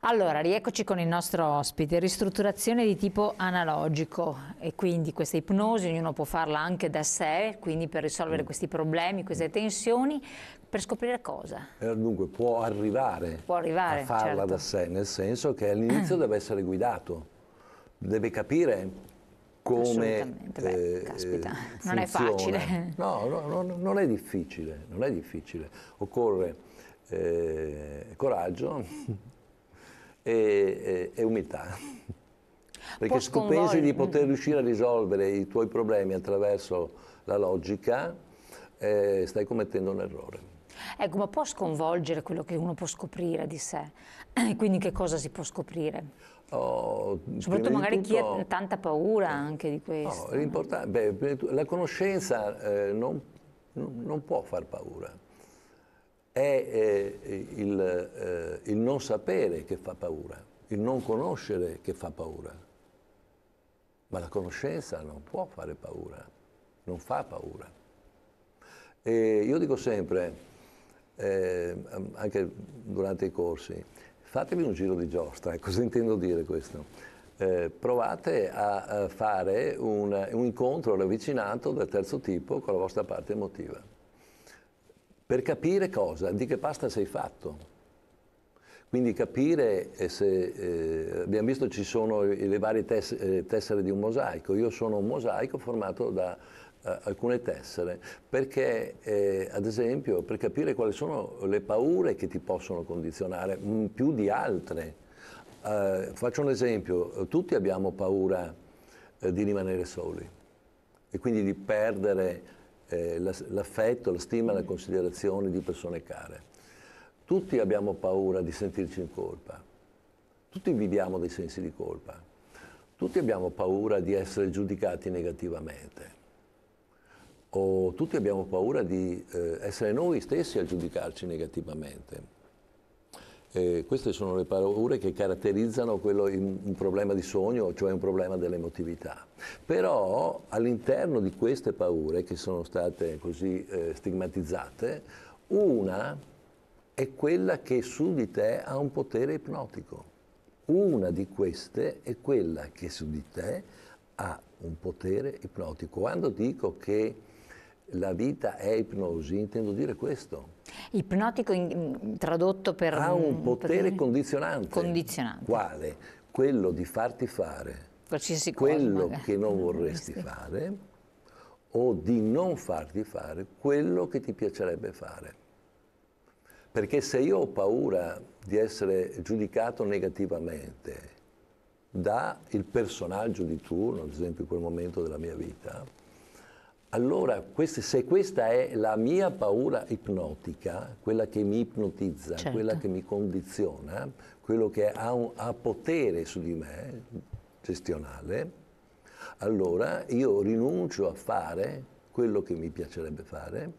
Allora, rieccoci con il nostro ospite, ristrutturazione di tipo analogico e quindi questa ipnosi ognuno può farla anche da sé, quindi per risolvere questi problemi, queste tensioni, per scoprire cosa? Dunque può arrivare Può a arrivare, farla certo. da sé, nel senso che all'inizio deve essere guidato, deve capire come Assolutamente, beh, caspita, non è funziona. facile. No, non è difficile, non è difficile. Occorre coraggio e umiltà. Perché se tu pensi di poter riuscire a risolvere i tuoi problemi attraverso la logica, stai commettendo un errore. Ecco, ma può sconvolgere quello che uno può scoprire di sé? Quindi che cosa si può scoprire? Soprattutto magari chi ha tanta paura anche di questo. La conoscenza non può far paura. È il non sapere che fa paura, il non conoscere che fa paura. Ma la conoscenza non può fare paura, non fa paura. E io dico sempre, anche durante i corsi, fatevi un giro di giostra, cosa intendo dire questo? Provate a fare un incontro ravvicinato del terzo tipo con la vostra parte emotiva, per capire cosa, di che pasta sei fatto. Quindi capire se, abbiamo visto ci sono le varie tessere di un mosaico, io sono un mosaico formato da alcune tessere, perché ad esempio per capire quali sono le paure che ti possono condizionare più di altre. Faccio un esempio, tutti abbiamo paura di rimanere soli e quindi di perdere l'affetto, la stima e la considerazione di persone care. Tutti abbiamo paura di sentirci in colpa, tutti viviamo dei sensi di colpa, tutti abbiamo paura di essere giudicati negativamente, o tutti abbiamo paura di essere noi stessi a giudicarci negativamente. Queste sono le paure che caratterizzano un problema di sogno, cioè un problema dell'emotività. Però all'interno di queste paure, che sono state così stigmatizzate, una è quella che su di te ha un potere ipnotico. Una di queste è quella che su di te ha un potere ipnotico. Quando dico che la vita è ipnosi, intendo dire questo. Ipnotico tradotto per... Ha un potere condizionante. Condizionante. Quale? Quello di farti fare Qualsiasi quello cosa, che non vorresti fare o di non farti fare quello che ti piacerebbe fare. Perché se io ho paura di essere giudicato negativamente da il personaggio di turno, ad esempio in quel momento della mia vita, allora se questa è la mia paura ipnotica, quella che mi ipnotizza, certo, quella che mi condiziona, quello che ha potere su di me, gestionale, allora io rinuncio a fare quello che mi piacerebbe fare,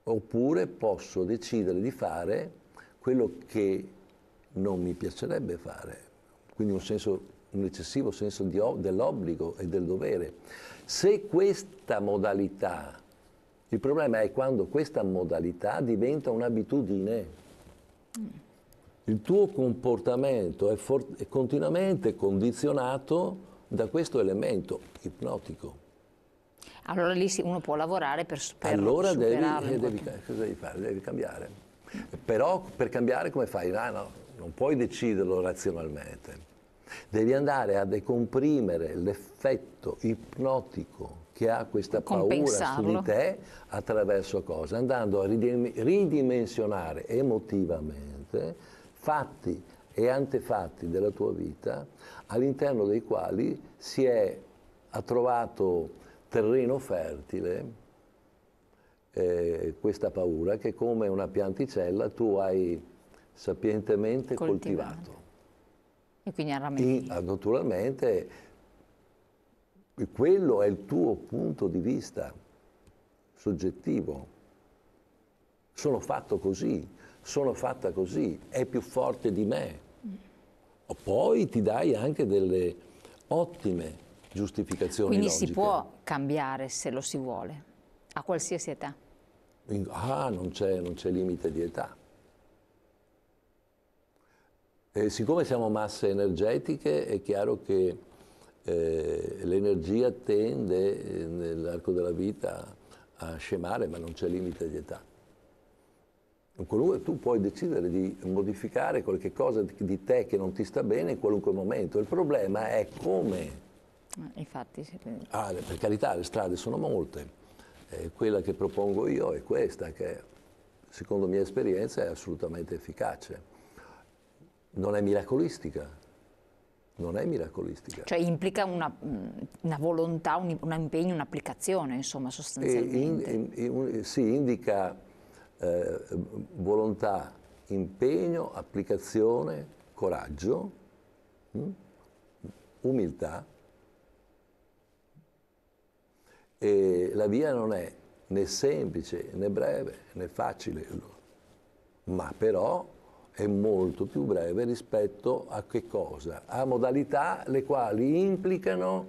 oppure posso decidere di fare quello che non mi piacerebbe fare, quindi un eccessivo senso dell'obbligo e del dovere. Se questa modalità, il problema è quando questa modalità diventa un'abitudine, il tuo comportamento è continuamente condizionato da questo elemento ipnotico. Allora lì uno può lavorare per Allora superarlo. cosa devi fare? Devi cambiare. Però per cambiare come fai? No, non puoi deciderlo razionalmente. Devi andare a decomprimere l'effetto ipnotico che ha questa paura su di te attraverso cosa? Andando a ridimensionare emotivamente fatti e antefatti della tua vita all'interno dei quali ha trovato terreno fertile questa paura che come una pianticella tu hai sapientemente coltivato. E quindi naturalmente quello è il tuo punto di vista soggettivo. Sono fatto così, sono fatta così, è più forte di me. O poi ti dai anche delle ottime giustificazioni quindi logiche. si può cambiare se lo si vuole, a qualsiasi età. Non c'è limite di età. Siccome siamo masse energetiche, è chiaro che l'energia tende nell'arco della vita a scemare, ma non c'è limite di età. Tu puoi decidere di modificare qualche cosa di te che non ti sta bene in qualunque momento. Il problema è come. Infatti, sì. Per carità, le strade sono molte. Quella che propongo io è questa, che secondo mia esperienza è assolutamente efficace. Non è miracolistica. Non è miracolistica. Cioè implica una volontà, un impegno, un'applicazione, insomma, sostanzialmente. Sì, indica volontà, impegno, applicazione, coraggio, umiltà. E la via non è né semplice, né breve, né facile, ma però è molto più breve rispetto a che cosa? A modalità le quali implicano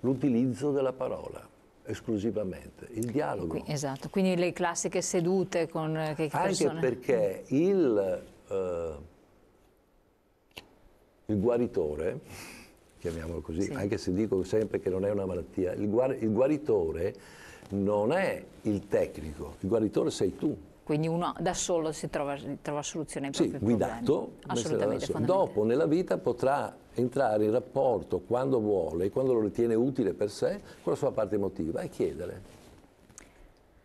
l'utilizzo della parola esclusivamente, il dialogo. Esatto, quindi le classiche sedute con che persone... Anche perché il guaritore, chiamiamolo così, sì, anche se dico sempre che non è una malattia, il guaritore non è il tecnico, il guaritore sei tu. Quindi uno da solo si trova soluzione ai propri problemi. Guidato, assolutamente fondamentale. Dopo nella vita potrà entrare in rapporto quando vuole, quando lo ritiene utile per sé, con la sua parte emotiva e chiedere.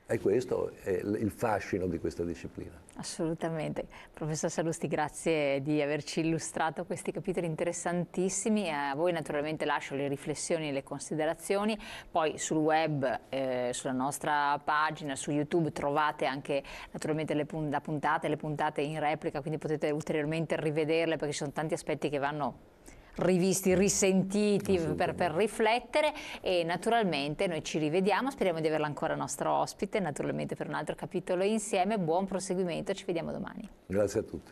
E questo è il fascino di questa disciplina. Assolutamente. Professor Sallusti, grazie di averci illustrato questi capitoli interessantissimi. A voi naturalmente lascio le riflessioni e le considerazioni. Poi sul web, sulla nostra pagina, su YouTube trovate anche naturalmente le puntate in replica, quindi potete ulteriormente rivederle perché ci sono tanti aspetti che vanno rivisti, risentiti per riflettere, e naturalmente noi ci rivediamo, speriamo di averla ancora nostro ospite, naturalmente per un altro capitolo insieme. Buon proseguimento, ci vediamo domani. Grazie a tutti.